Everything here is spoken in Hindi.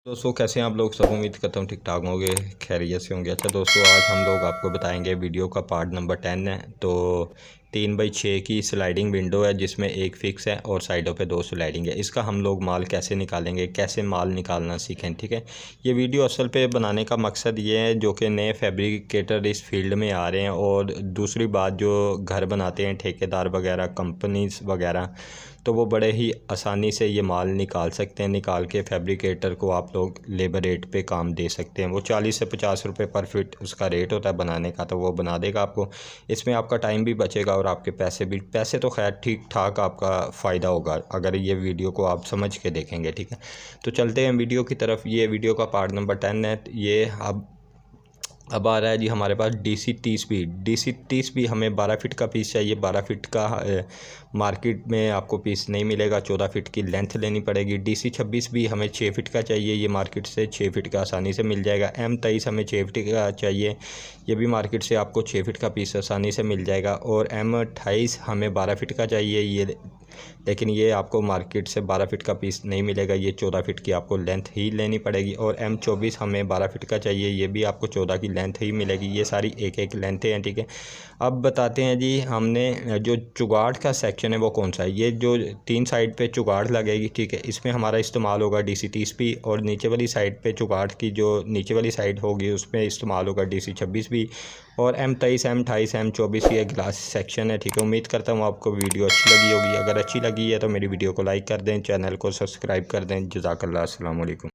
दोस्तों कैसे हैं आप लोग। सब उम्मीद करता हूँ ठीक ठाक होंगे, खैरियत से होंगे। अच्छा दोस्तों, आज हम लोग आपको बताएंगे वीडियो का पार्ट नंबर 10 है। तो 3x6 की स्लाइडिंग विंडो है जिसमें एक फ़िक्स है और साइडों पे 2 स्लाइडिंग है। इसका हम लोग माल कैसे निकालेंगे, कैसे माल निकालना सीखें, ठीक है। ये वीडियो असल पे बनाने का मकसद ये है जो कि नए फैब्रिकेटर इस फील्ड में आ रहे हैं, और दूसरी बात जो घर बनाते हैं ठेकेदार वगैरह, कंपनीज वगैरह, तो वो बड़े ही आसानी से ये माल निकाल सकते हैं। निकाल के फैब्रिकेटर को आप लोग लेबर रेट पे काम दे सकते हैं। वो 40 से 50 रुपये पर फिट उसका रेट होता है बनाने का, तो वो बना देगा आपको। इसमें आपका टाइम भी बचेगा और आपके पैसे तो खैर ठीक ठाक आपका फ़ायदा होगा अगर ये वीडियो को आप समझ के देखेंगे, ठीक है। तो चलते हैं वीडियो की तरफ। ये वीडियो का पार्ट नंबर 10 है। ये अब आ रहा है जी हमारे पास DC30 भी हमें 12 फिट का पीस चाहिए। 12 फिट का मार्केट में आपको पीस नहीं मिलेगा, 14 फिट की लेंथ लेनी पड़ेगी। DC26 भी हमें 6 फिट का चाहिए, ये मार्केट से 6 फिट का आसानी से मिल जाएगा। M23 हमें 6 फिट का चाहिए, ये भी मार्केट से आपको 6 फिट का पीस आसानी से मिल जाएगा। और M28 हमें 12 फिट का चाहिए, ये लेकिन ये आपको मार्केट से 12 फिट का पीस नहीं मिलेगा, ये 14 फिट की आपको लेंथ ही लेनी पड़ेगी। और M24 हमें 12 फिट का चाहिए, ये भी आपको 14 की लेंथ ही मिलेगी। ये सारी एक एक लेंथें हैं, ठीक है। अब बताते हैं जी, हमने जो चुगाड़ का सेक्शन है वो कौन सा है। ये जो 3 साइड पे चुगाड़ लगेगी, ठीक है, इसमें हमारा इस्तेमाल होगा DC30 भी। और नीचे वाली साइड पे चुगाड़ की जो नीचे वाली साइड होगी उसमें इस्तेमाल होगा DC26 भी। और M23, M28, M24 ये ग्लास सेक्शन है, ठीक है। उम्मीद करता हूँ आपको वीडियो अच्छी लगी होगी। अगर अच्छी लगी है तो मेरी वीडियो को लाइक कर दें, चैनल को सब्सक्राइब कर दें। जज़ाकल्लाह, अस्सलाम वालेकुम।